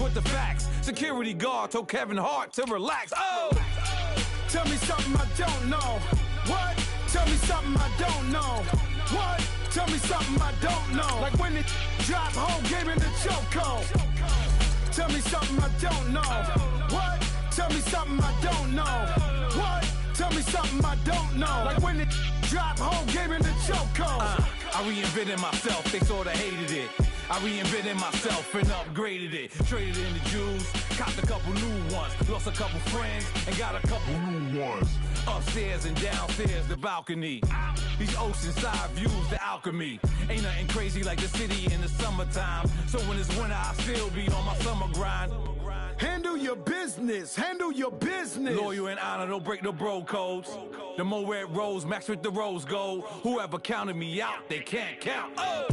with the facts. Security guard told Kevin Hart to relax. Oh! Tell me something I don't know. What? Tell me something I don't know. What? Tell me something I don't know. Like when it drop whole game in the chokehold. Tell me something I don't know. What? Tell me something I don't know. What? Tell me something I don't know. Like when it drop whole game in the chokehold. I reinvented myself, they sorta hated it. I reinvented myself and upgraded it. Traded in the Jews, copped a couple new ones. Lost a couple friends and got a couple new ones. Upstairs and downstairs, the balcony. These oceanside views, the alchemy. Ain't nothing crazy like the city in the summertime. So when it's winter, I still be on my summer grind. Handle your business, handle your business. Loyal and honor, don't break the bro codes. The more red rose, max with the rose gold. Whoever counted me out, they can't count. Oh!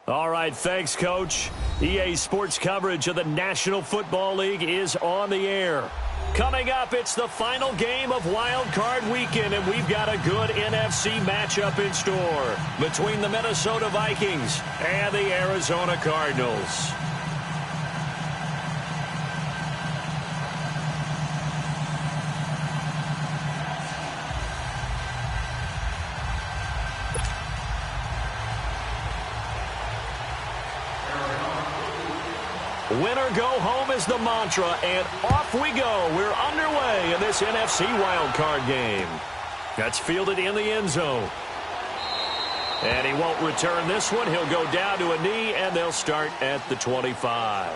All right, thanks, Coach. EA Sports coverage of the National Football League is on the air. Coming up, it's the final game of Wild Card Weekend, and we've got a good NFC matchup in store between the Minnesota Vikings and the Arizona Cardinals. Winner go home is the mantra, and off we go. We're underway in this NFC wildcard game. That's fielded in the end zone. And he won't return this one. He'll go down to a knee, and they'll start at the 25.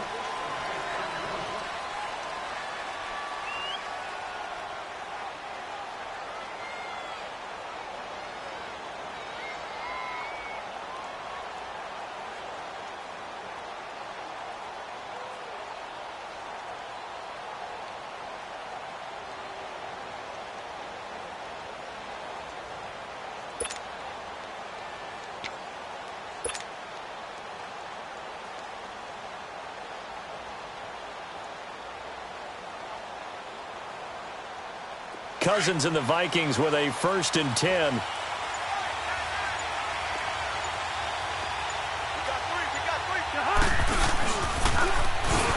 Cousins and the Vikings with a 1st and 10.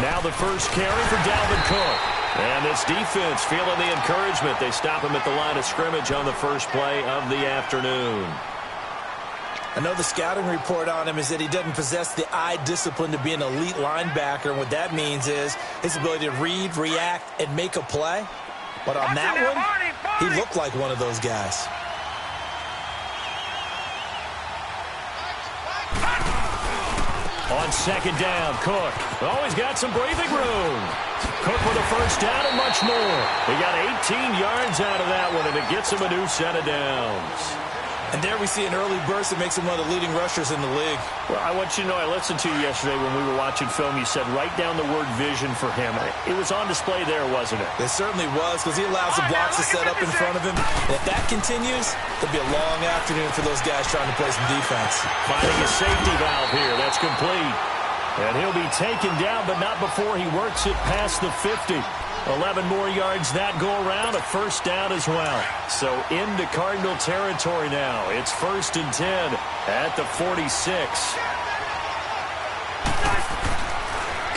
Now the first carry for Dalvin Cook. And this defense feeling the encouragement. They stop him at the line of scrimmage on the first play of the afternoon. I know the scouting report on him is that he doesn't possess the eye discipline to be an elite linebacker. And what that means is his ability to read, react, and make a play. But on that one, he looked like one of those guys. On 2nd down, Cook. He's got some breathing room. Cook with a 1st down and much more. He got 18 yards out of that one, and it gets him a new set of downs. And there we see an early burst that makes him one of the leading rushers in the league. Well, I want you to know, I listened to you yesterday when we were watching film. You said write down the word vision for him. It was on display there, wasn't it? It certainly was, because he allows the blocks to set up in front of him. And if that continues, it'll be a long afternoon for those guys trying to play some defense. Finding a safety valve here. That's complete. And he'll be taken down, but not before he works it past the 50. 11 more yards that go around, a 1st down as well. So into Cardinal territory now. It's 1st and 10 at the 46.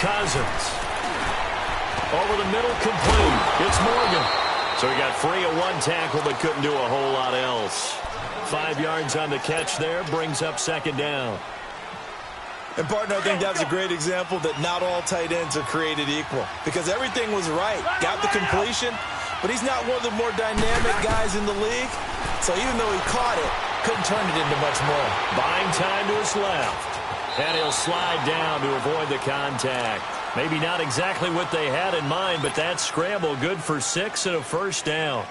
Cousins. Over the middle, complete. It's Morgan. So he got free of one tackle, but couldn't do a whole lot else. 5 yards on the catch there, brings up 2nd down. And, partner, I think that's a great example that not all tight ends are created equal. Because everything was right. Got the completion, but he's not one of the more dynamic guys in the league. So even though he caught it, couldn't turn it into much more. Buying time to his left. And he'll slide down to avoid the contact. Maybe not exactly what they had in mind, but that scramble good for 6 and a 1st down.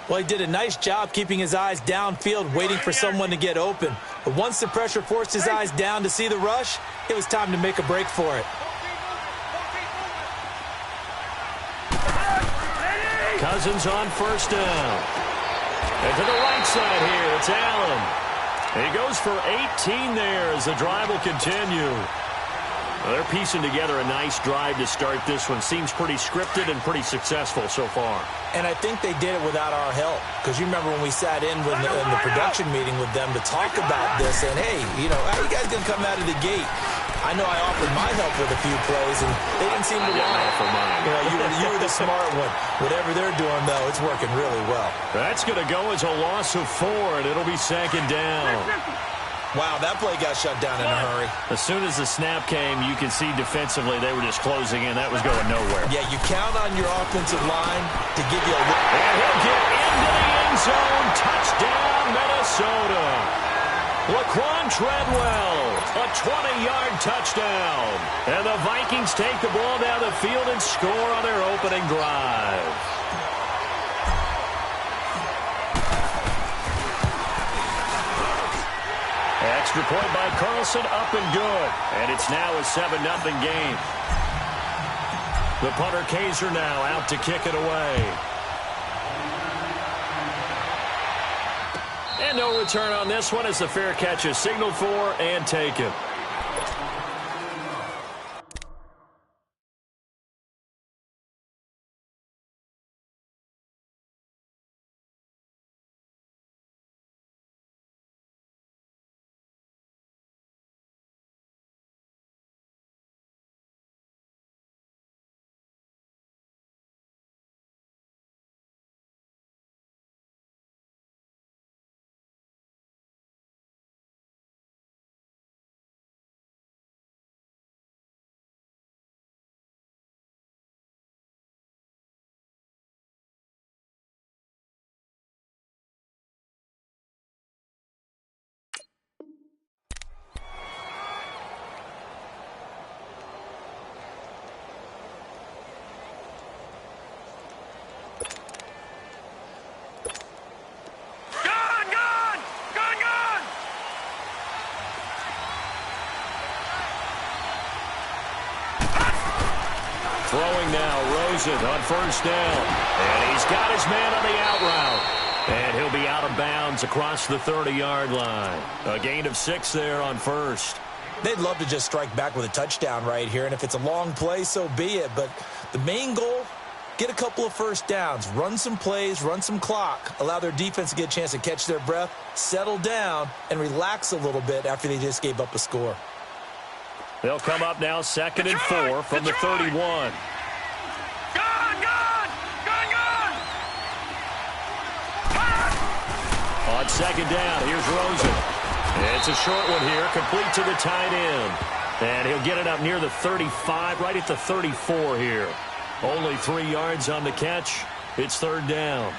Well, he did a nice job keeping his eyes downfield, waiting for someone to get open. But once the pressure forced his eyes down to see the rush, it was time to make a break for it. Cousins on 1st down. And to the right side here, it's Allen. He goes for 18 there as the drive will continue. Well, they're piecing together a nice drive to start this one. Seems pretty scripted and pretty successful so far. And I think they did it without our help. Because you remember when we sat in the production meeting with them to talk about this. And, hey, you know, how you guys going to come out of the gate? I know I offered my help with a few plays, and they didn't seem to want it. For mine. You were the smart one. Whatever they're doing, though, it's working really well. That's going to go as a loss of 4, and it'll be 2nd down. Wow, that play got shut down in a hurry. As soon as the snap came, you could see defensively they were just closing in. That was going nowhere. Yeah, you count on your offensive line to give you a look. And he'll get into the end zone. Touchdown, Minnesota. Laquan Treadwell, a 20-yard touchdown. And the Vikings take the ball down the field and score on their opening drive. Extra point by Carlson, up and good. And it's now a 7-0 game. The punter Kaiser now out to kick it away. And no return on this one as the fair catch is signaled for and taken. Throwing now, Rosen on 1st down. And he's got his man on the out route. And he'll be out of bounds across the 30-yard line. A gain of 6 there on 1st. They'd love to just strike back with a touchdown right here, and if it's a long play, so be it. But the main goal, get a couple of 1st downs, run some plays, run some clock, allow their defense to get a chance to catch their breath, settle down, and relax a little bit after they just gave up a score. They'll come up now 2nd and 4 from the 31. On 2nd down, here's Rosen. It's a short one here, complete to the tight end. And he'll get it up near the 35, right at the 34 here. Only 3 yards on the catch. It's 3rd down.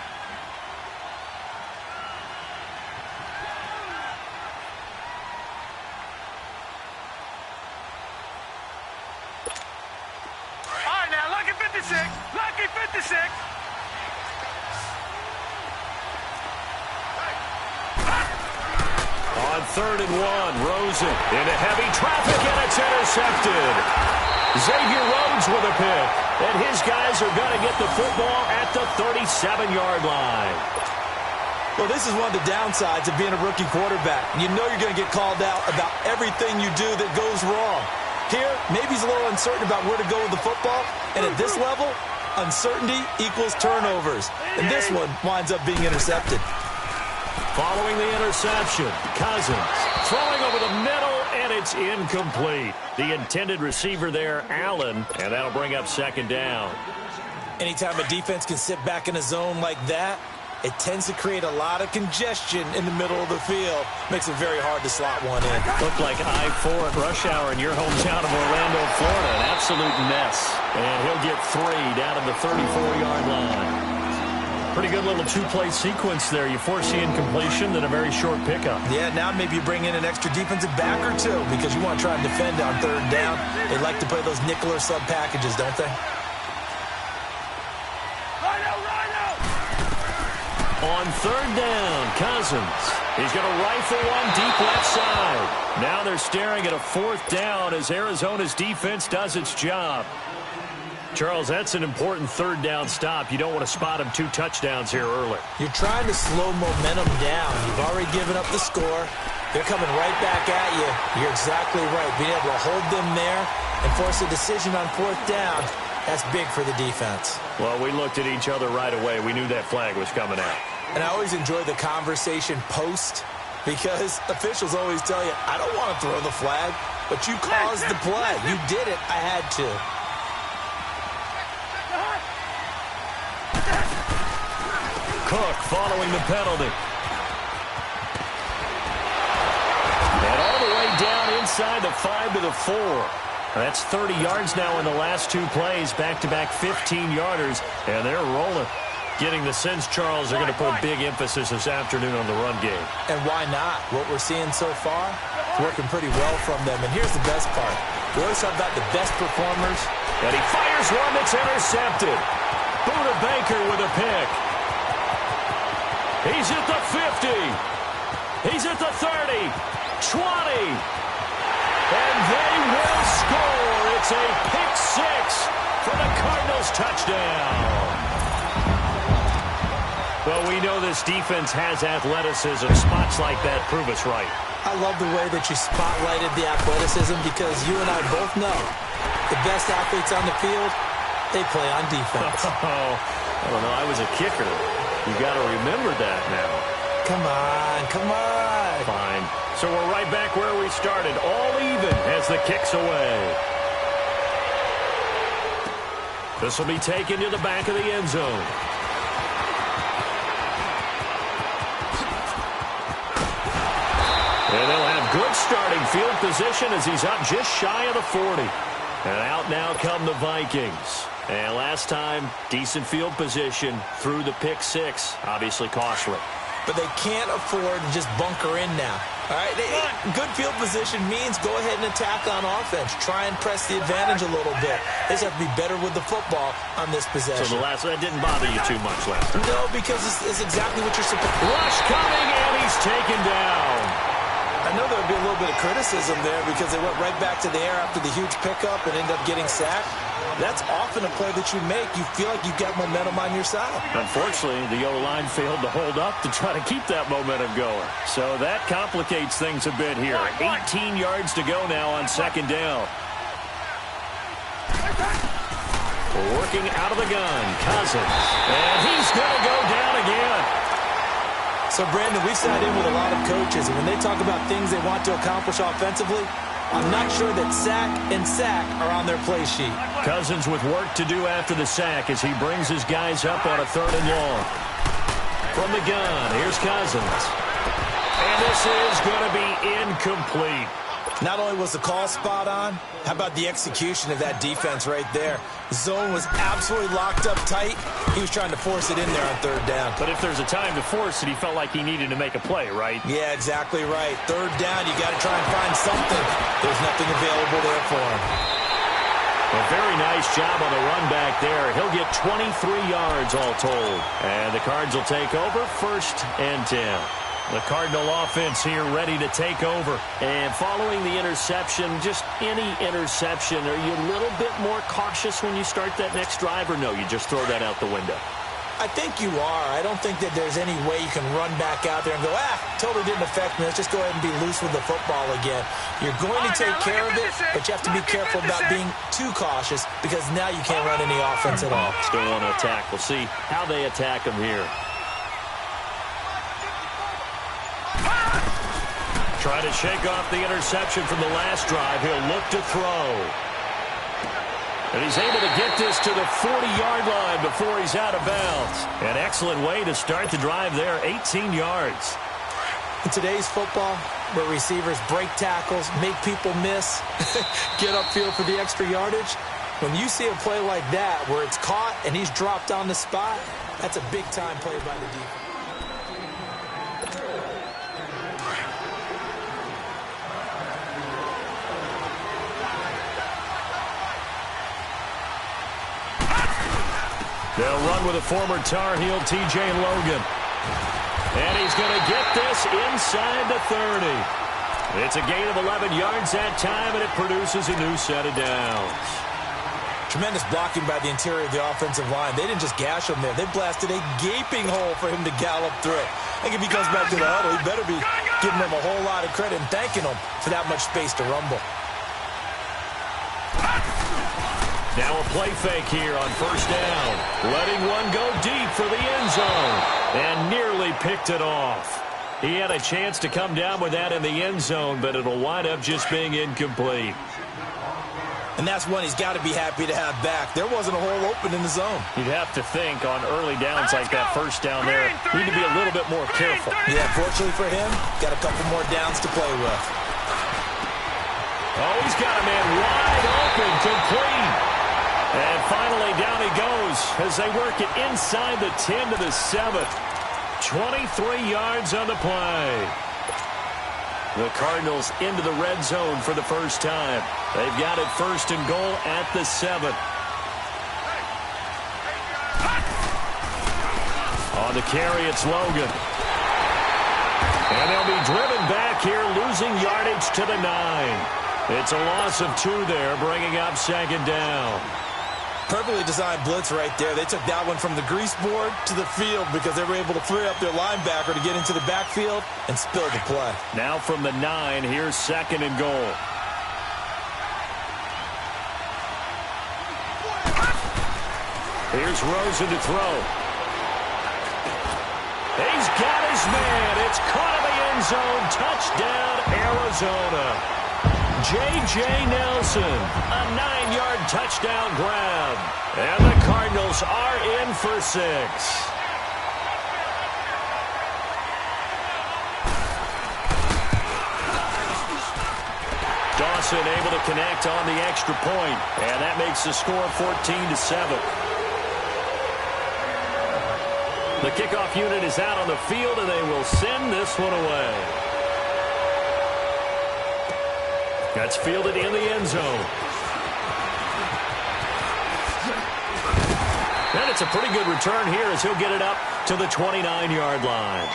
All right, now, lucky 56. Lucky 56. On 3rd and 1, Rosen into heavy traffic, and it's intercepted. Xavier Rhodes with a pick, and his guys are going to get the football at the 37-yard line. Well, this is one of the downsides of being a rookie quarterback. You know you're going to get called out about everything you do that goes wrong. Here, maybe he's a little uncertain about where to go with the football, and at this level, uncertainty equals turnovers. And this one winds up being intercepted. Following the interception, Cousins throwing over the middle, and it's incomplete. The intended receiver there, Allen, and that'll bring up 2nd down. Anytime a defense can sit back in a zone like that, it tends to create a lot of congestion in the middle of the field. Makes it very hard to slot one in. Looked like I-4 at rush hour in your hometown of Orlando, Florida. An absolute mess. And he'll get 3 down at the 34-yard line. Pretty good little 2-play sequence there. You force the incompletion, then a very short pickup. Yeah, now maybe you bring in an extra defensive back or 2 because you want to try and defend on 3rd down. They like to play those nickel or sub packages, don't they? On 3rd down, Cousins. He's going to rifle one deep left side. Now they're staring at a 4th down as Arizona's defense does its job. Charles, that's an important 3rd down stop. You don't want to spot him 2 touchdowns here early. You're trying to slow momentum down. You've already given up the score. They're coming right back at you. You're exactly right. Being able to hold them there and force a decision on 4th down, that's big for the defense. Well, we looked at each other right away. We knew that flag was coming out. And I always enjoy the conversation post because officials always tell you, I don't want to throw the flag. but you caused the play. You did it. I had to. Cook following the penalty. And all the way down inside the 5 to the 4. That's 30 yards now in the last 2 plays. Back-to-back 15-yarders, and they're rolling. Getting the sense, Charles, they're going to put big emphasis this afternoon on the run game. And why not? What we're seeing so far is working pretty well from them. And here's the best part. We always talk about the best performers. And he fires one that's intercepted. Buda Baker with a pick. He's at the 50. He's at the 30. 20. And they will score. It's a pick 6 for the Cardinals touchdown. Well, we know this defense has athleticism. Spots like that prove us right. I love the way that you spotlighted the athleticism because you and I both know the best athletes on the field, they play on defense. Oh, I don't know. I was a kicker. You got to remember that now. Come on, come on. Fine. So we're right back where we started. All even as the kick's away. This will be taken to the back of the end zone. And they'll have good starting field position as he's up just shy of the 40. And out now come the Vikings. And last time, decent field position through the pick 6. Obviously costly. But they can't afford to just bunker in now. All right, good field position means go ahead and attack on offense. Try and press the advantage a little bit. They just have to be better with the football on this possession. So that didn't bother you too much last time? No, because it's exactly what you're supposed to do. Rush coming, and he's taken down. I know there would be a little bit of criticism there because they went right back to the air after the huge pickup and ended up getting sacked. That's often a play that you make. You feel like you've got momentum on your side. Unfortunately, the O-line failed to hold up to try to keep that momentum going. So that complicates things a bit here. 18 yards to go now on second down. Working out of the gun, Cousins. And he's going to go down again. So, Brandon, we've sat in with a lot of coaches, and when they talk about things they want to accomplish offensively, I'm not sure that sack and sack are on their play sheet. Cousins with work to do after the sack as he brings his guys up on a 3rd and long. From the gun, here's Cousins. And this is going to be incomplete. Not only was the call spot on, how about the execution of that defense right there? The zone was absolutely locked up tight. He was trying to force it in there on 3rd down. But if there's a time to force it, he felt like he needed to make a play, right? Yeah, exactly right. 3rd down, you got to try and find something. There's nothing available there for him. A very nice job on the run back there. He'll get 23 yards all told. And the Cards will take over 1st and 10. The Cardinal offense here ready to take over. And following the interception, just any interception, are you a little bit more cautious when you start that next drive, or no, you just throw that out the window? I think you are. I don't think that there's any way you can run back out there and go, totally didn't affect me. Let's just go ahead and be loose with the football again. You're going to take care of it, but you have to be careful about being too cautious because now you can't run any offense at all. Still want to attack. We'll see how they attack him here. Trying to shake off the interception from the last drive. He'll look to throw. And he's able to get this to the 40-yard line before he's out of bounds. An excellent way to start the drive there, 18 yards. In today's football, where receivers break tackles, make people miss, get upfield for the extra yardage, when you see a play like that where it's caught and he's dropped on the spot, that's a big-time play by the defense. They'll run with a former Tar Heel, T.J. Logan. And he's going to get this inside the 30. It's a gain of 11 yards that time, and it produces a new set of downs. Tremendous blocking by the interior of the offensive line. They didn't just gash him there. They blasted a gaping hole for him to gallop through. I think if he comes back to the huddle, he better be giving them a whole lot of credit and thanking them for that much space to rumble. Now a play fake here on 1st down. Letting one go deep for the end zone. And nearly picked it off. He had a chance to come down with that in the end zone, but it'll wind up just being incomplete. And that's one he's got to be happy to have back. There wasn't a hole open in the zone. You'd have to think on early downs like that first down there, need to be a little bit more careful. Yeah, fortunately for him, got a couple more downs to play with. Oh, he's got a man wide open, complete. And finally down he goes as they work it inside the 10 to the 7. 23 yards on the play. The Cardinals into the red zone for the first time. They've got it first and goal at the 7. On the carry, it's Logan. And they'll be driven back here, losing yardage to the 9. It's a loss of 2 there, bringing up second down. Perfectly designed blitz right there. They took that one from the grease board to the field because they were able to free up their linebacker to get into the backfield and spill the play. Now from the 9, here's second and goal. Here's Rosen to throw. He's got his man. It's caught in the end zone. Touchdown, Arizona. J.J. Nelson, a 9-yard touchdown grab. And the Cardinals are in for 6. Dawson able to connect on the extra point, and that makes the score 14-7. The kickoff unit is out on the field, and they will send this one away. That's fielded in the end zone. And it's a pretty good return here as he'll get it up to the 29-yard line.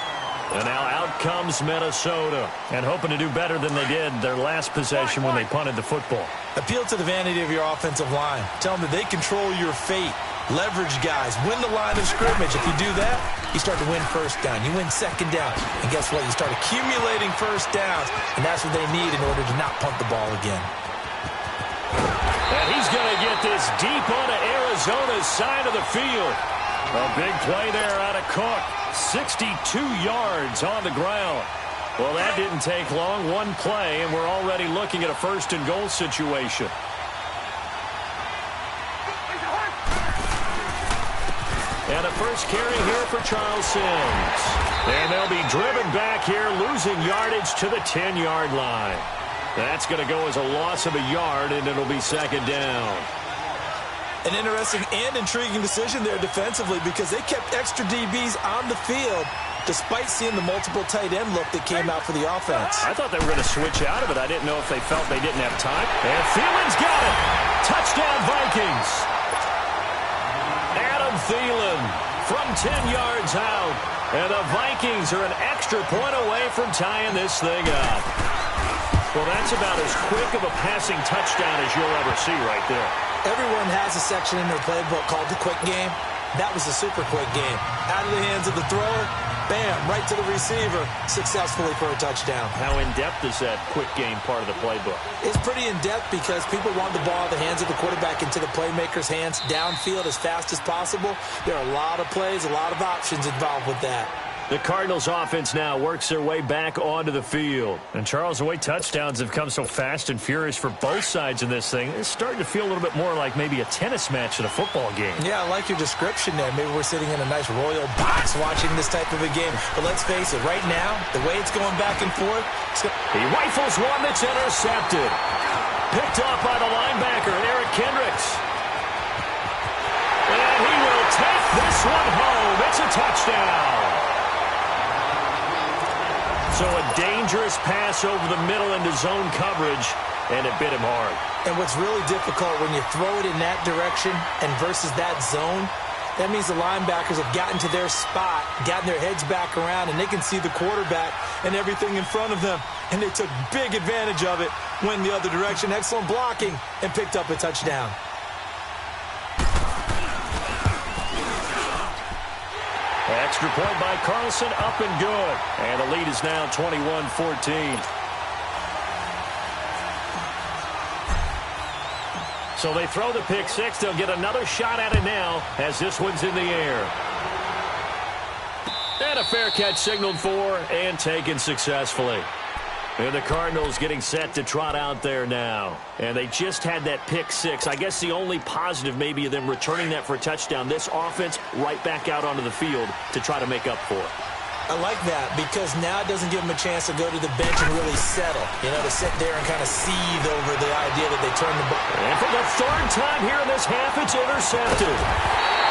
And now out comes Minnesota, and hoping to do better than they did their last possession when they punted the football. Appeal to the vanity of your offensive line. Tell them that they control your fate. Leverage guys. Win the line of scrimmage. If you do that, you start to win first down. You win second down. And guess what? You start accumulating first downs. And that's what they need in order to not punt the ball again. And he's going to get this deep onto Arizona's side of the field. A big play there out of Cook. 62 yards on the ground. Well, that didn't take long. One play, and we're already looking at a first and goal situation. And a first carry here for Charles Sims. And they'll be driven back here, losing yardage to the 10-yard line. That's going to go as a loss of a yard, and it'll be second down. An interesting and intriguing decision there defensively because they kept extra DBs on the field despite seeing the multiple tight end look that came out for the offense. I thought they were going to switch out of it. I didn't know if they felt they didn't have time. And Thielen's got it. Touchdown, Vikings. Adam Thielen from 10 yards out. And the Vikings are an extra point away from tying this thing up. Well, that's about as quick of a passing touchdown as you'll ever see right there. Everyone has a section in their playbook called the quick game. That was a super quick game. Out of the hands of the thrower, bam, right to the receiver, successfully for a touchdown. How in-depth is that quick game part of the playbook? It's pretty in-depth because people want the ball in the hands of the quarterback into the playmaker's hands downfield as fast as possible. There are a lot of plays, a lot of options involved with that. The Cardinals offense now works their way back onto the field. And Charles, the way touchdowns have come so fast and furious for both sides in this thing, it's starting to feel a little bit more like maybe a tennis match in a football game. Yeah, I like your description there. Maybe we're sitting in a nice royal box watching this type of a game. But let's face it, right now, the way it's going back and forth, he rifles one that's intercepted. Picked off by the linebacker, Eric Kendricks. And he will take this one home. It's a touchdown. So a dangerous pass over the middle into zone coverage, and it bit him hard. And what's really difficult when you throw it in that direction and versus that zone, that means the linebackers have gotten to their spot, gotten their heads back around, and they can see the quarterback and everything in front of them. And they took big advantage of it, went the other direction, excellent blocking, and picked up a touchdown. Extra point by Carlson, up and good. And the lead is now 21-14. So they throw the pick six. They'll get another shot at it now as this one's in the air. And a fair catch signaled for and taken successfully. And the Cardinals getting set to trot out there now. And they just had that pick six. I guess the only positive maybe of them returning that for a touchdown. This offense right back out onto the field to try to make up for it. I like that because now it doesn't give them a chance to go to the bench and really settle. You know, to sit there and kind of seethe over the idea that they turned the ball. And for the third time here in this half, it's intercepted.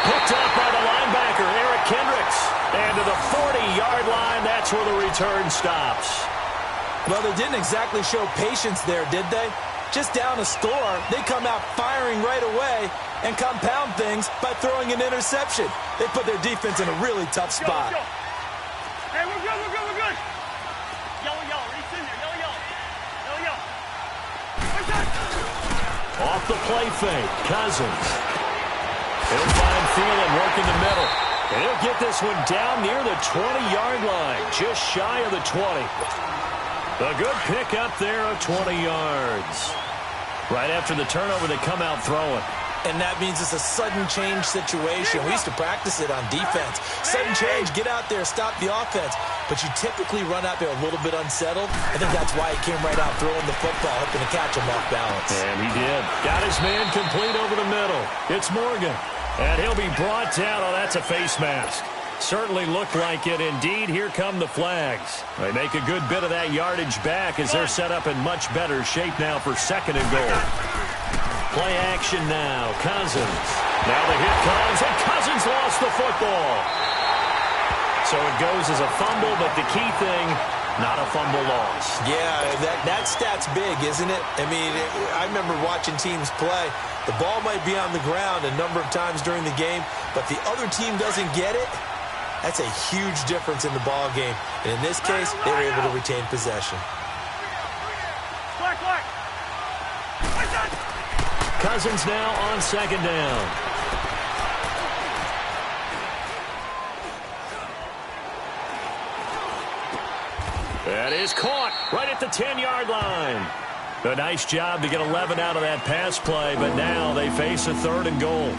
Picked up by the linebacker, Eric Kendricks. And to the 40-yard line, that's where the return stops. Well, they didn't exactly show patience there, did they? Just down a score, they come out firing right away and compound things by throwing an interception. They put their defense in a really tough spot. Hey, we're good, we're good, we're good. Yellow, yellow, Reese in there, yellow, yellow. Yellow, yellow. Off the play fake, Cousins. He'll find Thielen working the middle. And he'll get this one down near the 20-yard line, just shy of the 20. A good pick up there of 20 yards. Right after the turnover, they come out throwing. And that means it's a sudden change situation. We used to practice it on defense. Sudden change, get out there, stop the offense. But you typically run out there a little bit unsettled. I think that's why he came right out throwing the football, hoping to catch him off balance. And he did. Got his man complete over the middle. It's Morgan. And he'll be brought down. Oh, that's a face mask. Certainly looked like it. Indeed, here come the flags. They make a good bit of that yardage back as they're set up in much better shape now for second and goal. Play action now. Cousins. Now the hit comes, and Cousins lost the football. So it goes as a fumble, but the key thing, not a fumble loss. Yeah, that stat's big, isn't it? I mean, I remember watching teams play. The ball might be on the ground a number of times during the game, but the other team doesn't get it. That's a huge difference in the ball game. And in this case, they were able to retain possession. Cousins now on second down. That is caught right at the 10-yard line. A nice job to get 11 out of that pass play, but now they face a third and goal.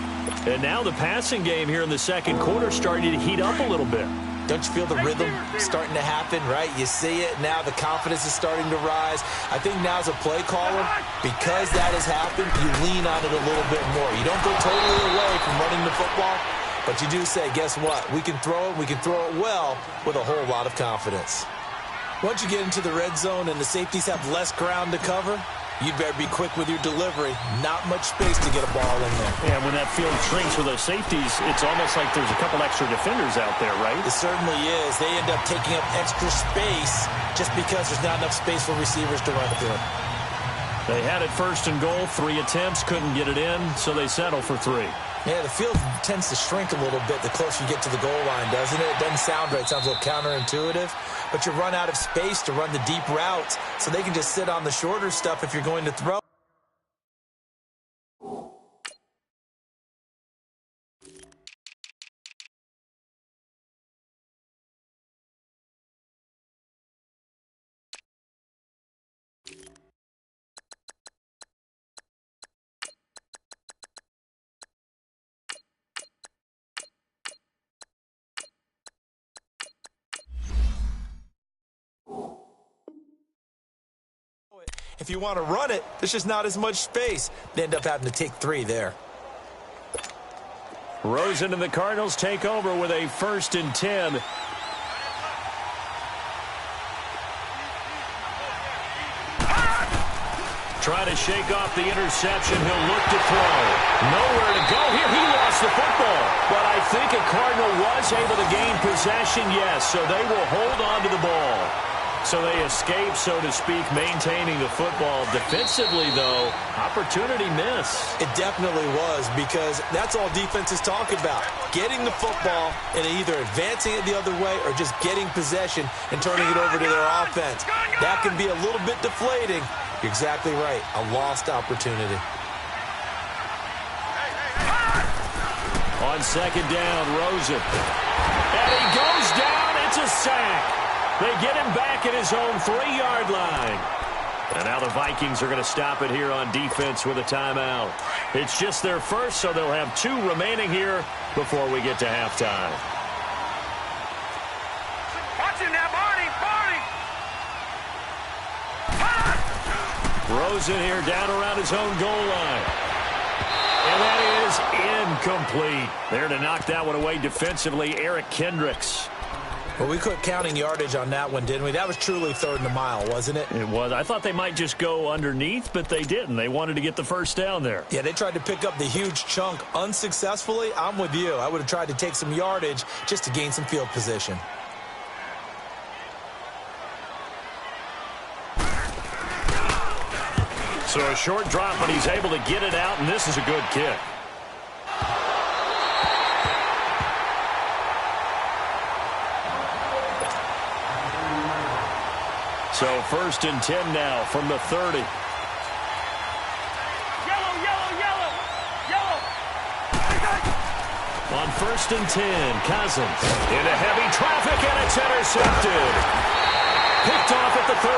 And now the passing game here in the second quarter starting to heat up a little bit. Don't you feel the rhythm starting to happen, right? You see it. Now the confidence is starting to rise. I think now as a play caller, because that has happened, you lean on it a little bit more. You don't go totally away from running the football, but you do say, guess what? We can throw it. We can throw it well with a whole lot of confidence. Once you get into the red zone and the safeties have less ground to cover, you'd better be quick with your delivery. Not much space to get a ball in there. Yeah, when that field shrinks with those safeties, it's almost like there's a couple extra defenders out there, right? It certainly is. They end up taking up extra space just because there's not enough space for receivers to run through. They had it first and goal, 3 attempts, couldn't get it in, so they settle for 3. Yeah, the field tends to shrink a little bit the closer you get to the goal line, doesn't it? It doesn't sound right. It sounds a little counterintuitive. But you run out of space to run the deep routes, so they can just sit on the shorter stuff if you're going to throw. If you want to run it, there's just not as much space. They end up having to take 3 there. Rosen and the Cardinals take over with a 1st and 10. Try to shake off the interception. He'll look to throw. Nowhere to go here. He lost the football. But I think a Cardinal was able to gain possession, yes. So they will hold on to the ball. So they escape, so to speak, maintaining the football. Defensively, though, opportunity miss. It definitely was, because that's all defenses talk about. Getting the football and either advancing it the other way or just getting possession and turning it over to their offense. That can be a little bit deflating. You're exactly right. A lost opportunity. On second down, Rosen. And he goes down. It's a sack. They get him back at his own 3-yard line. And now the Vikings are going to stop it here on defense with a timeout. It's just their first, so they'll have 2 remaining here before we get to halftime. Rosen here down around his own goal line. And that is incomplete. There to knock that one away defensively, Eric Kendricks. Well, we quit counting yardage on that one, didn't we? That was truly third and a mile, wasn't it? It was. I thought they might just go underneath, but they didn't. They wanted to get the first down there. Yeah, they tried to pick up the huge chunk unsuccessfully. I'm with you. I would have tried to take some yardage just to gain some field position. So a short drop, but he's able to get it out, and this is a good kick. So 1st and 10 now from the 30. Yellow, yellow, yellow, yellow. On 1st and 10, Cousins into heavy traffic, and it's intercepted. Picked off at the 38,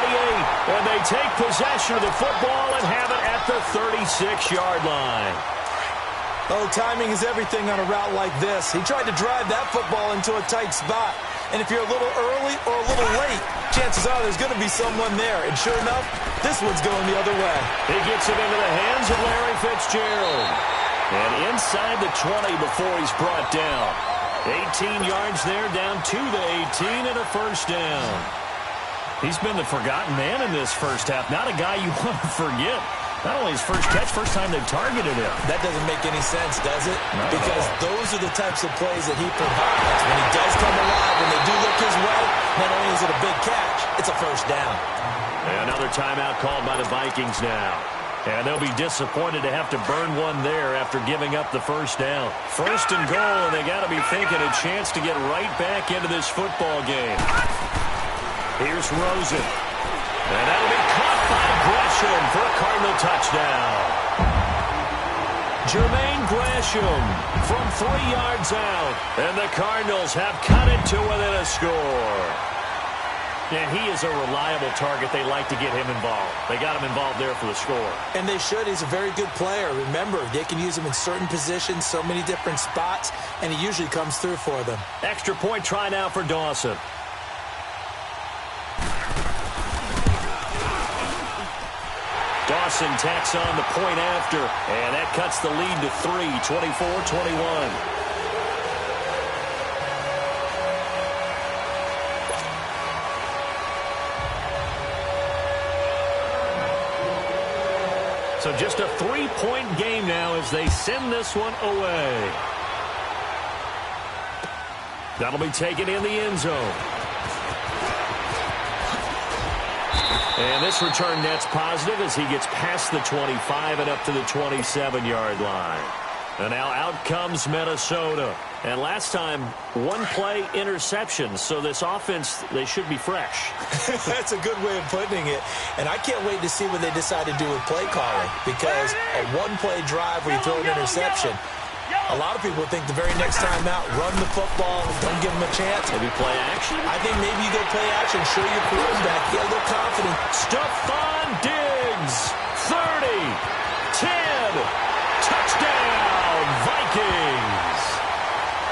and they take possession of the football and have it at the 36-yard line. Oh, timing is everything on a route like this. He tried to drive that football into a tight spot. And if you're a little early or a little late, chances are there's going to be someone there. And sure enough, this one's going the other way. He gets it into the hands of Larry Fitzgerald. And inside the 20 before he's brought down. 18 yards there, down to the 18 and a first down. He's been the forgotten man in this first half. Not a guy you want to forget. Not only his first catch, first time they've targeted him. That doesn't make any sense, does it? Because those are the types of plays that he provides. When he does come alive, when they do look his way, not only is it a big catch, it's a first down. And another timeout called by the Vikings now. And they'll be disappointed to have to burn one there after giving up the first down. 1st and goal, and they got to be thinking a chance to get right back into this football game. Here's Rosen. And that'll be caught by Gresham for a Cardinal touchdown. Jermaine Gresham from 3 yards out. And the Cardinals have cut it to within a score. And he is a reliable target. They like to get him involved. They got him involved there for the score. And they should. He's a very good player. Remember, they can use him in certain positions, so many different spots, and he usually comes through for them. Extra point try now for Dawson. Dawson tacks on the point after, and that cuts the lead to 3, 24-21. So just a 3-point game now as they send this one away. That'll be taken in the end zone. And this return net's positive as he gets past the 25 and up to the 27-yard line. And now out comes Minnesota. And last time, one play interception. So this offense, they should be fresh. That's a good way of putting it. And I can't wait to see what they decide to do with play calling. Because a one-play drive where you throw an interception, a lot of people think the very next time out, run the football, don't give them a chance. Maybe play action? I think maybe you go play action, show your quarterback, get a little confident. Stephon Diggs, 30, 10, touchdown, Vikings.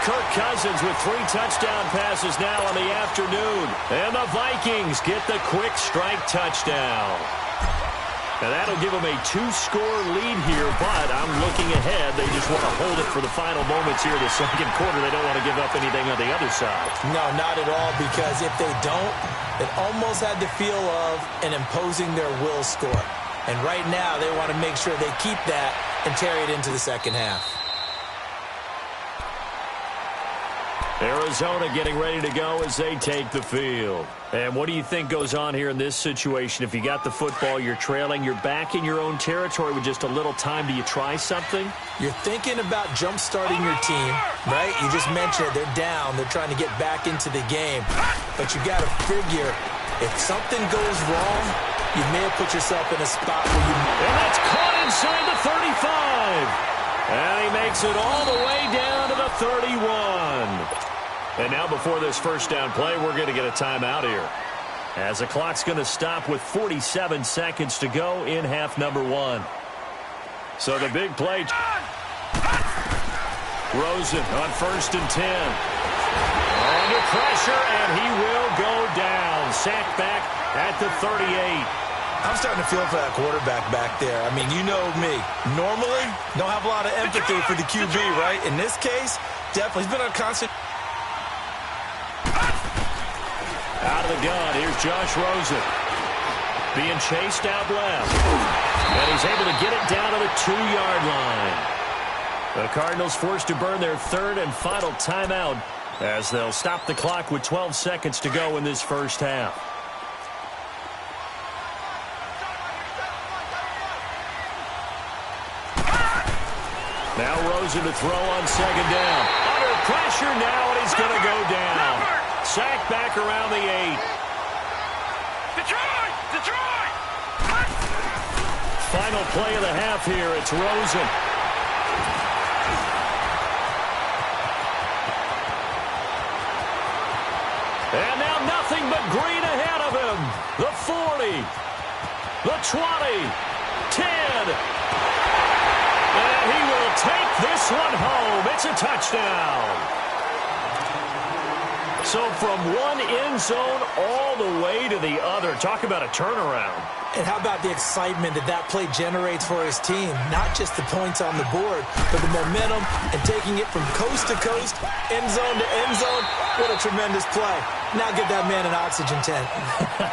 Kirk Cousins with 3 touchdown passes now on the afternoon. And the Vikings get the quick strike touchdown. And that'll give them a 2-score lead here, but I'm looking ahead. They just want to hold it for the final moments here of the second quarter. They don't want to give up anything on the other side. No, not at all, because if they don't, it almost had the feel of an imposing their will score. And right now, they want to make sure they keep that and carry it into the second half. Arizona getting ready to go as they take the field. And what do you think goes on here in this situation? If you got the football, you're trailing, you're back in your own territory with just a little time. Do you try something? You're thinking about jump-starting your team, right? You just mentioned it. They're down. They're trying to get back into the game. But you got to figure, if something goes wrong, you may have put yourself in a spot where you... And that's caught inside the 35. And he makes it all the way down to the 31. And now before this first down play, we're going to get a timeout here. As the clock's going to stop with 47 seconds to go in half number 1. So the big play. Rosen on 1st and 10. Under pressure, and he will go down. Sacked back at the 38. I'm starting to feel for that quarterback back there. I mean, you know me. Normally, don't have a lot of empathy for the QB, right? In this case, definitely. He's been on constant. Out of the gun, here's Josh Rosen. Being chased out left. And he's able to get it down to the 2-yard line. The Cardinals forced to burn their third and final timeout as they'll stop the clock with 12 seconds to go in this first half. Now Rosen to throw on second down. Under pressure now, and he's going to go down. Sacked back around the 8. Detroit! Final play of the half here. It's Rosen. And now nothing but green ahead of him. The 40. The 20. 10. And he will take this one home. It's a touchdown. So from one end zone all the way to the other. Talk about a turnaround. And how about the excitement that play generates for his team? Not just the points on the board, but the momentum and taking it from coast to coast, end zone to end zone. What a tremendous play. Now get that man an oxygen tent.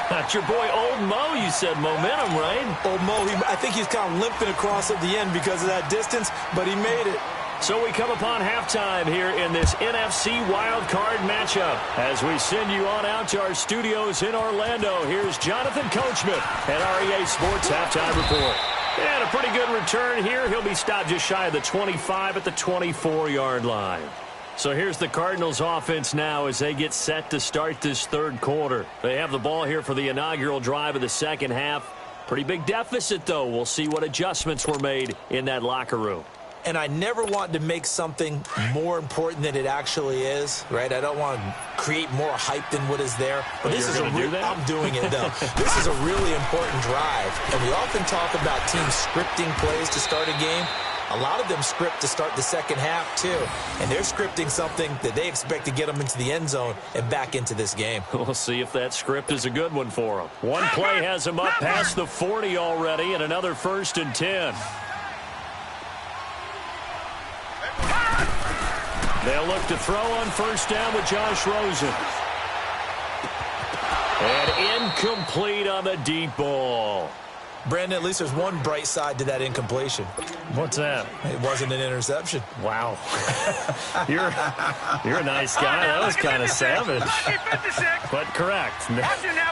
That's your boy Old Mo, you said. Momentum, right? Old Mo, I think he's kind of limping across at the end because of that distance, but he made it. So we come upon halftime here in this NFC wildcard matchup. As we send you on out to our studios in Orlando, here's Jonathan Coachman at REA Sports Halftime Report. And a pretty good return here. He'll be stopped just shy of the 25 at the 24-yard line. So here's the Cardinals offense now as they get set to start this third quarter. They have the ball here for the inaugural drive of the second half. Pretty big deficit, though. We'll see what adjustments were made in that locker room. And I never want to make something more important than it actually is, right? I don't want to create more hype than what is there. But this is I'm doing it, though. This is a really important drive. And we often talk about teams scripting plays to start a game. A lot of them script to start the second half, too. And they're scripting something that they expect to get them into the end zone and back into this game. We'll see if that script is a good one for them. One play has them up past the 40 already, and another 1st and 10. They'll look to throw on first down with Josh Rosen. And incomplete on the deep ball. Brandon, at least there's one bright side to that incompletion. What's that? It wasn't an interception. Wow. You're a nice guy. That was kind of savage. But correct.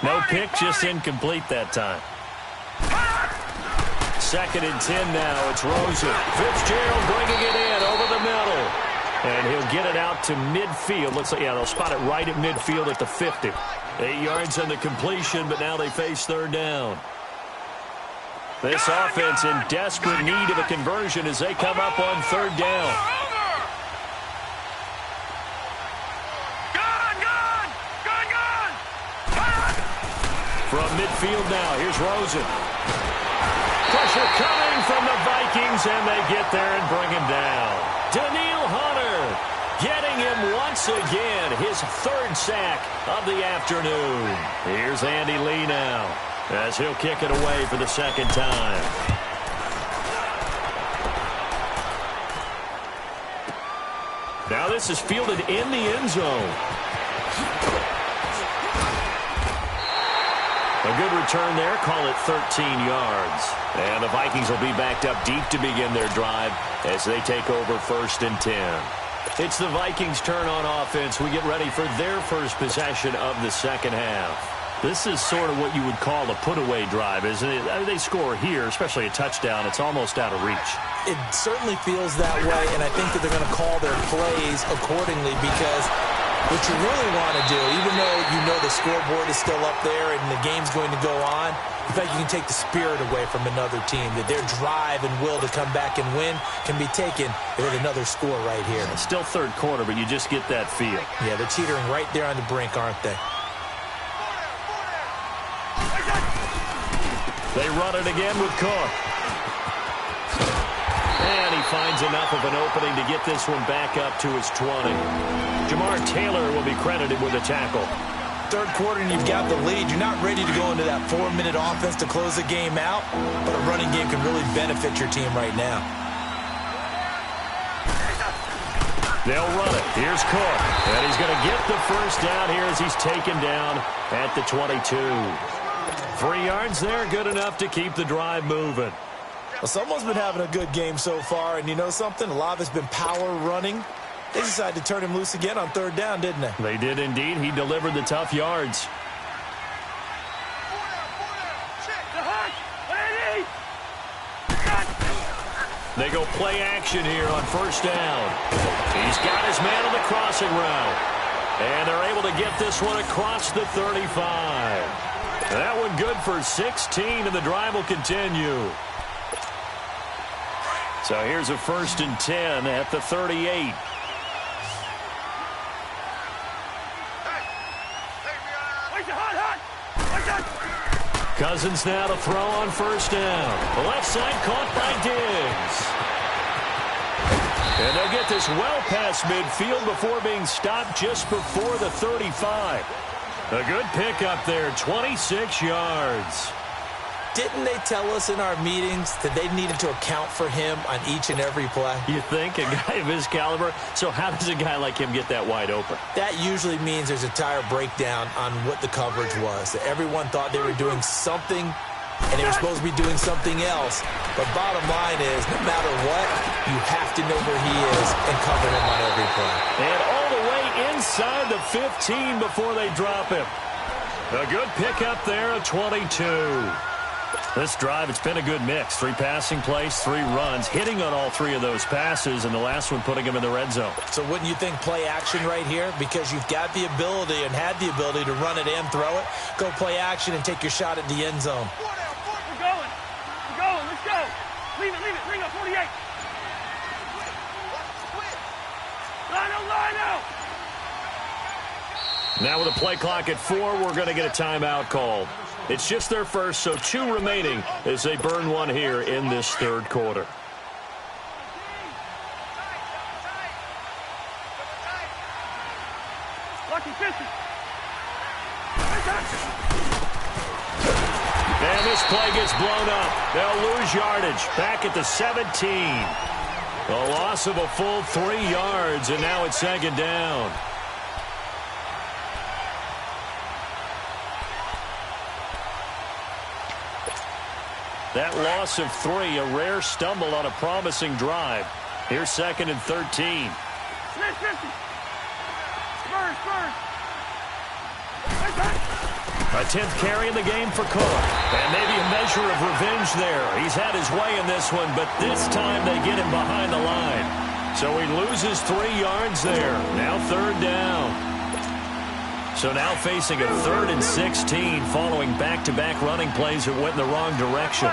No pick, just incomplete that time. 2nd and 10 now. It's Rosen. Fitzgerald bringing it in over the middle. And he'll get it out to midfield. Looks like, yeah, they'll spot it right at midfield at the 50. 8 yards on the completion, but now they face third down. This offense in desperate need of a conversion as they come up on third down. From midfield now, here's Rosen. Pressure coming from the Vikings, and they get there and bring him down. Daniil Hunter getting him once again, his 3rd sack of the afternoon. Here's Andy Lee now as he'll kick it away for the 2nd time. Now this is fielded in the end zone. A good return there, call it 13 yards. And the Vikings will be backed up deep to begin their drive as they take over 1st and 10. It's the Vikings' turn on offense. We get ready for their first possession of the second half. This is sort of what you would call a put-away drive, isn't it? I mean, they score here, especially a touchdown. It's almost out of reach. It certainly feels that way, and I think that they're going to call their plays accordingly because what you really want to do, even though you know the scoreboard is still up there and the game's going to go on, in fact, you can take the spirit away from another team, that their drive and will to come back and win can be taken with another score right here. It's still third quarter, but you just get that feel. Yeah, they're teetering right there on the brink, aren't they? They run it again with Cook. And he finds enough of an opening to get this one back up to his 20. Jamar Taylor will be credited with a tackle. Third quarter and you've got the lead. You're not ready to go into that 4-minute offense to close the game out, but a running game can really benefit your team right now. They'll run it. Here's Cook. And he's going to get the first down here as he's taken down at the 22. 3 yards there, good enough to keep the drive moving. Well, someone's been having a good game so far, and you know something? A lot of it's been power running. They decided to turn him loose again on third down, didn't they? They did indeed. He delivered the tough yards. They go play action here on first down. He's got his man on the crossing route. And they're able to get this one across the 35. That one good for 16, and the drive will continue. So here's a 1st and 10 at the 38. Cousins now to throw on first down. The left side caught by Diggs. And they'll get this well past midfield before being stopped just before the 35. A good pickup there, 26 yards. Didn't they tell us in our meetings that they needed to account for him on each and every play? You think? A guy of his caliber? So how does a guy like him get that wide open? That usually means there's a entire breakdown on what the coverage was. That everyone thought they were doing something, and they were supposed to be doing something else. But bottom line is, no matter what, you have to know where he is and cover him on every play. And all the way inside the 15 before they drop him. A good pickup there at 22. This drive, it's been a good mix. 3 passing plays, 3 runs, hitting on all 3 of those passes, and the last one putting him in the red zone. So wouldn't you think play action right here? Because you've got the ability and had the ability to run it and throw it. Go play action and take your shot at the end zone. We're going. We're going. Let's go. Leave it. Bring up 48. Line out. Now with a play clock at 4, we're going to get a timeout called. It's just their first, so 2 remaining as they burn one here in this third quarter. And this play gets blown up. They'll lose yardage back at the 17. A loss of a full 3 yards, and now it's 2nd down. That loss of 3, a rare stumble on a promising drive. Here's 2nd and 13. A 10th carry in the game for Cook. And maybe a measure of revenge there. He's had his way in this one, but this time they get him behind the line. So he loses 3 yards there. Now 3rd down. So now facing a 3rd and 16 following back-to-back running plays that went in the wrong direction.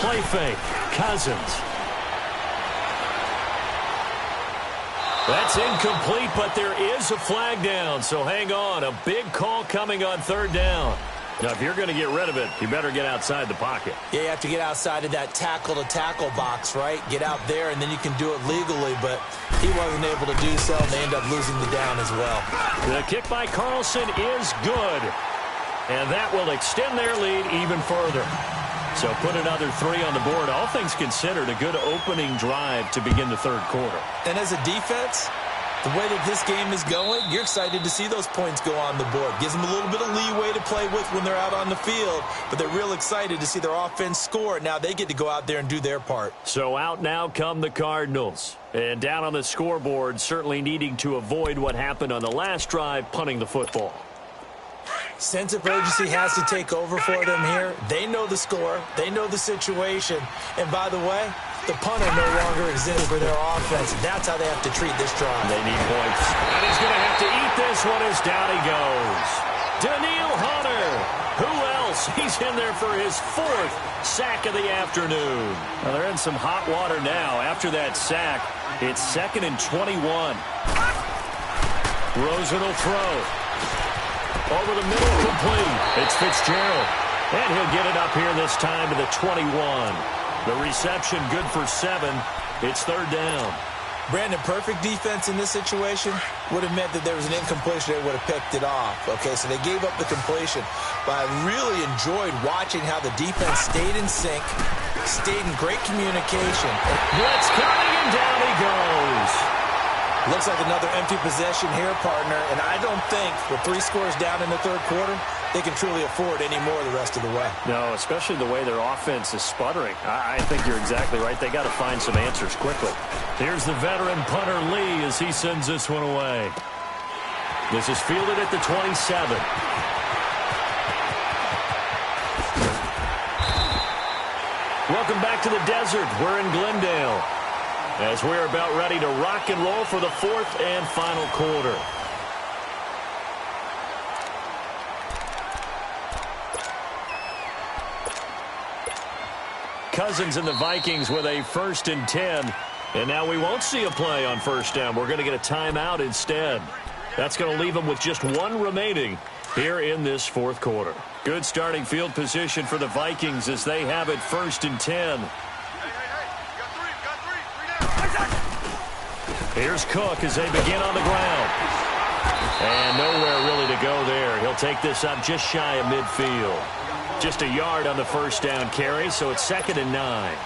Play fake. Cousins. That's incomplete, but there is a flag down, so hang on. A big call coming on 3rd down. Now, if you're going to get rid of it, you better get outside the pocket. Yeah, you have to get outside of that tackle-to-tackle box, right? Get out there, and then you can do it legally, but he wasn't able to do so, and they end up losing the down as well. The kick by Carlson is good, and that will extend their lead even further. So put another 3 on the board. All things considered, a good opening drive to begin the third quarter. And as a defense, the way that this game is going, you're excited to see those points go on the board. Gives them a little bit of leeway to play with when they're out on the field, but they're real excited to see their offense score. Now they get to go out there and do their part. So out now come the Cardinals. And down on the scoreboard, certainly needing to avoid what happened on the last drive, punting the football. Sense of urgency has to take over for them here. They know the score. They know the situation. And by the way, the punter no longer exists for their offense. That's how they have to treat this drive. They need points. And he's going to have to eat this one as down he goes. Daniil Hunter. Who else? He's in there for his 4th sack of the afternoon. Well, they're in some hot water now. After that sack, it's 2nd and 21. Rosen will throw. Over the middle, complete. It's Fitzgerald. And he'll get it up here this time to the 21. The reception good for 7. It's third down. Brandon, perfect defense in this situation would have meant that there was an incompletion. They would have picked it off. Okay, so they gave up the completion. But I really enjoyed watching how the defense stayed in sync, stayed in great communication. Blitz coming, and down he goes. Looks like another empty possession here, partner. And I don't think with 3 scores down in the third quarter, they can truly afford any more the rest of the way. No, especially the way their offense is sputtering. I think you're exactly right. They got to find some answers quickly. Here's the veteran punter Lee as he sends this one away. This is fielded at the 27. Welcome back to the desert. We're in Glendale as we're about ready to rock and roll for the 4th and final quarter. Cousins and the Vikings with a 1st and 10. And now we won't see a play on first down. We're going to get a timeout instead. That's going to leave them with just 1 remaining here in this 4th quarter. Good starting field position for the Vikings as they have it 1st and 10. Here's Cook as they begin on the ground. And nowhere really to go there. He'll take this up just shy of midfield. Just a yard on the first down carry, so it's 2nd and 9.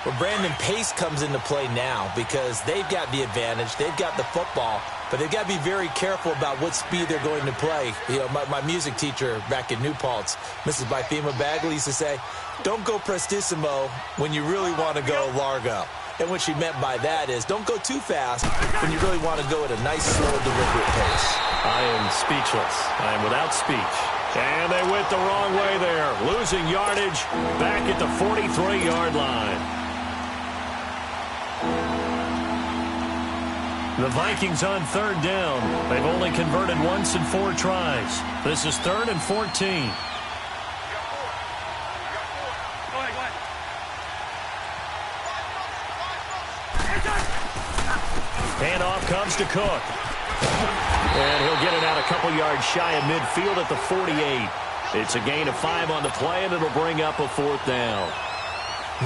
Well, Brandon, pace comes into play now because they've got the advantage. They've got the football, but they've got to be very careful about what speed they're going to play. You know, my music teacher back in New Paltz, Mrs. Bythema Bagley, used to say, don't go prestissimo when you really want to go largo. And what she meant by that is don't go too fast when you really want to go at a nice, slow, deliberate pace. I am speechless. I am without speech. And they went the wrong way there, losing yardage back at the 43-yard line. The Vikings on 3rd down. They've only converted once in 4 tries. This is 3rd and 14. Handoff comes to Cook. And he'll get it out a couple yards shy of midfield at the 48. It's a gain of 5 on the play, and it'll bring up a 4th down.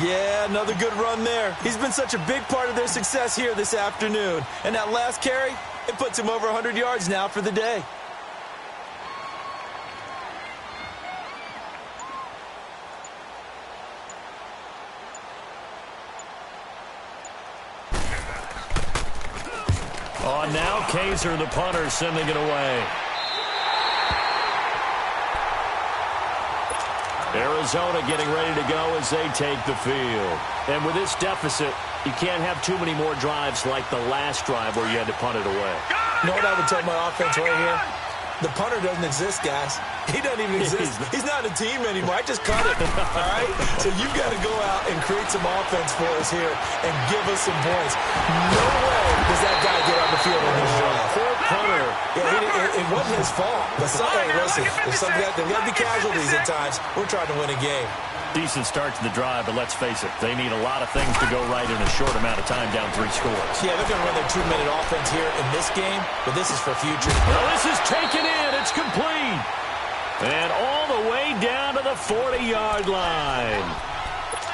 Yeah, another good run there. He's been such a big part of their success here this afternoon. And that last carry, it puts him over 100 yards now for the day. On now, Kaiser, the punter, sending it away. Arizona getting ready to go as they take the field. And with this deficit, you can't have too many more drives like the last drive where you had to punt it away. You know what I would tell my offense right here? The punter doesn't exist, guys. He doesn't even exist. He's not a team anymore. I just cut it, all right? So you've got to go out and create some offense for us here and give us some points. No way does that guy get on the field on his drive. Poor punter. Yeah, it wasn't his fault. But hey, listen, there's got to be casualties at times. We're trying to win a game. Decent start to the drive, but let's face it, they need a lot of things to go right in a short amount of time down 3 scores. Yeah, they're going to run their 2-minute offense here in this game, but this is for future. Well, this is taken in. It's complete. And all the way down to the 40-yard line.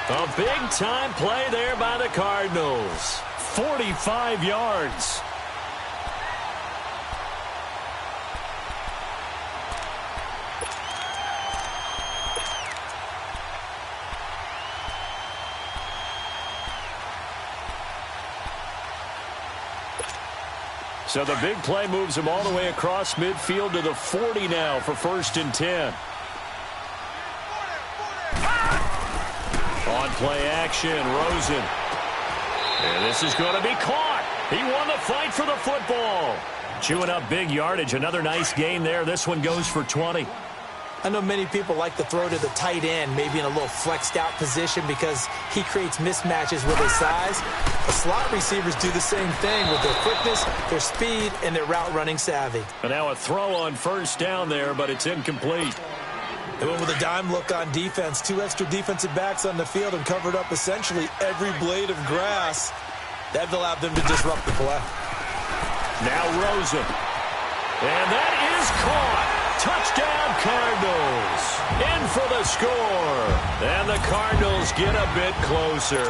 A big-time play there by the Cardinals. 45 yards. So the big play moves him all the way across midfield to the 40 now for 1st and 10. On play action, Rosen. And this is going to be caught. He won the fight for the football. Chewing up big yardage. Another nice gain there. This one goes for 20. I know many people like to throw to the tight end, maybe in a little flexed out position because he creates mismatches with his size. The slot receivers do the same thing with their quickness, their speed, and their route running savvy. And now a throw on first down there, but it's incomplete. They went with a dime look on defense. 2 extra defensive backs on the field and covered up essentially every blade of grass. That allowed them to disrupt the play. Now Rosen. And that is caught. Touchdown, Cardinals. In for the score. And the Cardinals get a bit closer.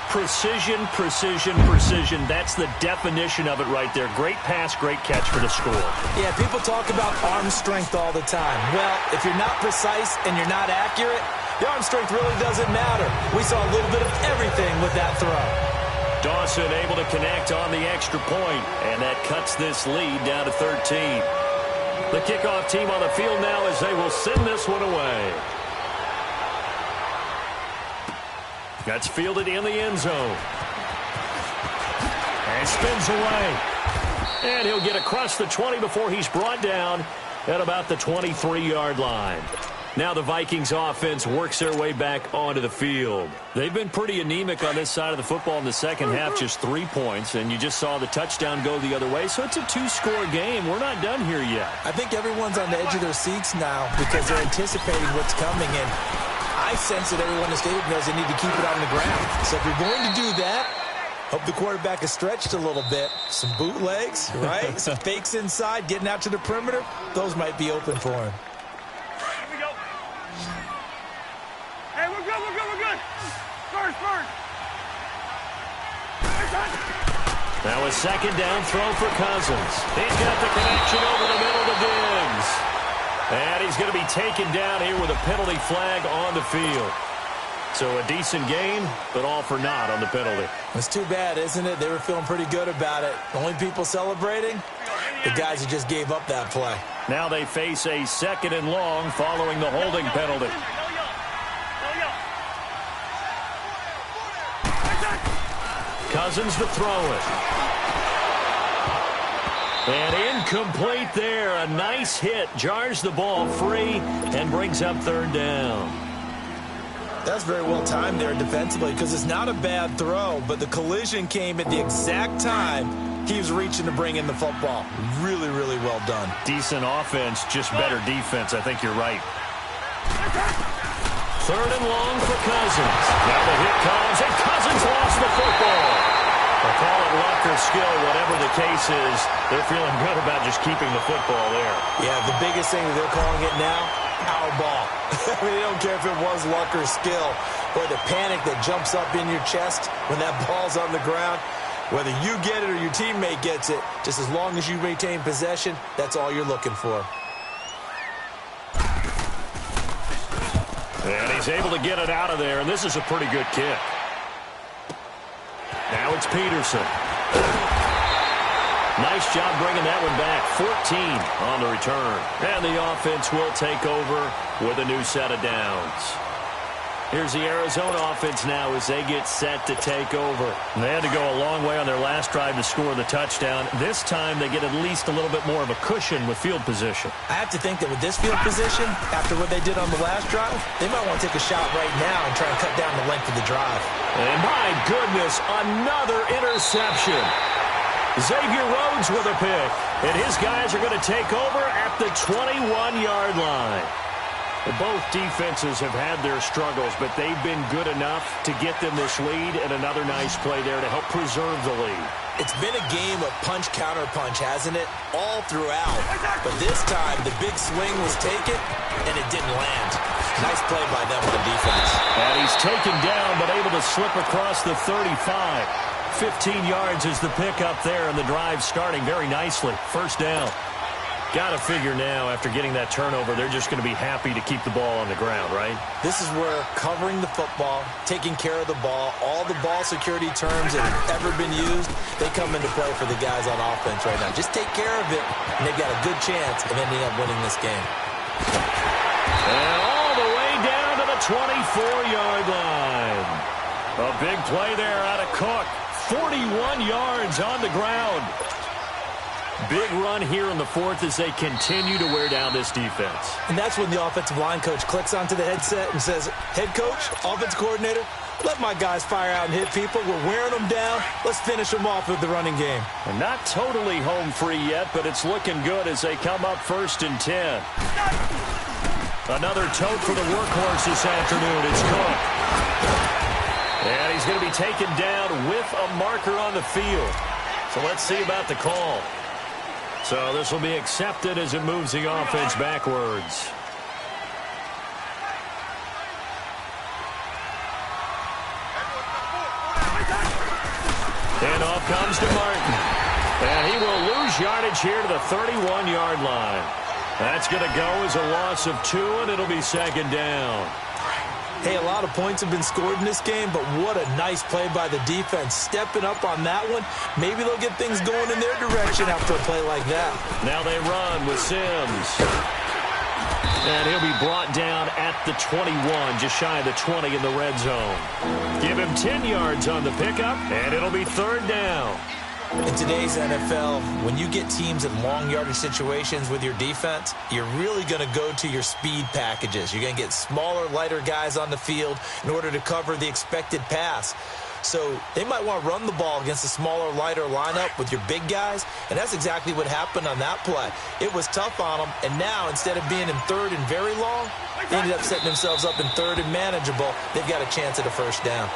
Precision, precision, precision. That's the definition of it right there. Great pass, great catch for the score. Yeah, people talk about arm strength all the time. Well, if you're not precise and you're not accurate, the arm strength really doesn't matter. We saw a little bit of everything with that throw. Dawson able to connect on the extra point, and that cuts this lead down to 13. The kickoff team on the field now as they will send this one away. That's fielded in the end zone. And spins away. And he'll get across the 20 before he's brought down at about the 23-yard line. Now the Vikings offense works their way back onto the field. They've been pretty anemic on this side of the football in the second half, just 3 points, and you just saw the touchdown go the other way, so it's a 2-score game. We're not done here yet. I think everyone's on the edge of their seats now because they're anticipating what's coming, and I sense that everyone in the stadium knows they need to keep it on the ground. So if you're going to do that, hope the quarterback is stretched a little bit. Some bootlegs, right? Some fakes inside, getting out to the perimeter. Those might be open for him. Hey, we're good, we're good, we're good. First. Now a second down throw for Cousins. He's got the connection over the middle to Diggs. And he's going to be taken down here with a penalty flag on the field. So a decent game, but all for naught on the penalty. It's too bad, isn't it? They were feeling pretty good about it. The only people celebrating, the guys who just gave up that play. Now they face a 2nd and long following the holding penalty. Cousins to throw it. And incomplete there. A nice hit. Jars the ball free and brings up 3rd down. That's very well timed there defensively because it's not a bad throw, but the collision came at the exact time he was reaching to bring in the football. Really, really well done. Decent offense, just better defense. I think you're right. 3rd and long for Cousins. Now the hit comes, and Cousins lost the football. They'll call it luck or skill, whatever the case is. They're feeling good about just keeping the football there. Yeah, the biggest thing that they're calling it now, our ball. I mean, they don't care if it was luck or skill, or the panic that jumps up in your chest when that ball's on the ground. Whether you get it or your teammate gets it, just as long as you maintain possession, that's all you're looking for. And he's able to get it out of there, and this is a pretty good kick. Now it's Peterson. Nice job bringing that one back. 14 on the return. And the offense will take over with a new set of downs. Here's the Arizona offense now as they get set to take over. They had to go a long way on their last drive to score the touchdown. This time they get at least a little bit more of a cushion with field position. I have to think that with this field position, after what they did on the last drive, they might want to take a shot right now and try and cut down the length of the drive. And my goodness, another interception. Xavier Rhodes with a pick. And his guys are going to take over at the 21-yard line. Both defenses have had their struggles, but they've been good enough to get them this lead, and another nice play there to help preserve the lead. It's been a game of punch-counter-punch, hasn't it? All throughout. But this time, the big swing was taken, and it didn't land. Nice play by them on the defense. And he's taken down, but able to slip across the 35. 15 yards is the pickup there, and the drive starting very nicely. 1st down. Got to figure now, after getting that turnover, they're just going to be happy to keep the ball on the ground, right? This is where covering the football, taking care of the ball, all the ball security terms that have ever been used, they come into play for the guys on offense right now. Just take care of it, and they've got a good chance of ending up winning this game. And all the way down to the 24-yard line. A big play there out of Cook. 41 yards on the ground. Big run here in the 4th as they continue to wear down this defense. And that's when the offensive line coach clicks onto the headset and says, head coach, offense coordinator, let my guys fire out and hit people. We're wearing them down. Let's finish them off with the running game. And not totally home free yet, but it's looking good as they come up 1st and 10. Another tote for the workhorse this afternoon. It's Cook. And he's going to be taken down with a marker on the field. So let's see about the call. So this will be accepted as it moves the offense backwards. And off comes to Martin. And he will lose yardage here to the 31-yard line. That's going to go as a loss of 2, and it'll be second down. Hey, a lot of points have been scored in this game, but what a nice play by the defense. Stepping up on that one, maybe they'll get things going in their direction after a play like that. Now they run with Sims. And he'll be brought down at the 21, just shy of the 20 in the red zone. Give him 10 yards on the pickup, and it'll be third down. In today's NFL, when you get teams in long yardage situations with your defense, you're really going to go to your speed packages. You're going to get smaller, lighter guys on the field in order to cover the expected pass. So they might want to run the ball against a smaller, lighter lineup with your big guys, and that's exactly what happened on that play. It was tough on them, and now instead of being in third and very long, they ended up setting themselves up in third and manageable. They've got a chance at a first down.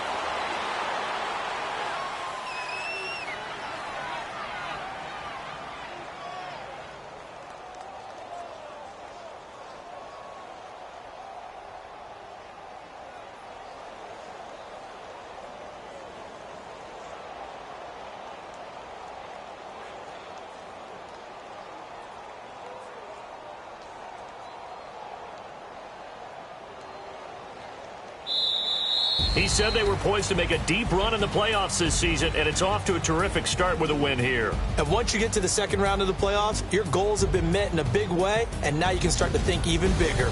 He said they were poised to make a deep run in the playoffs this season, and it's off to a terrific start with a win here. And once you get to the second round of the playoffs, your goals have been met in a big way, and now you can start to think even bigger.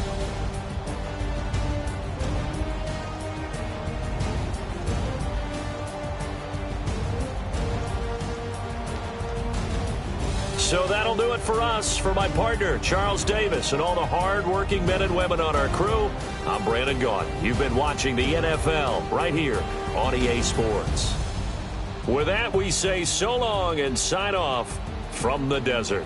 So that'll do it for us. For my partner, Charles Davis, and all the hard-working men and women on our crew, I'm Brandon Gaudin. You've been watching the NFL right here on EA Sports. With that, we say so long and sign off from the desert.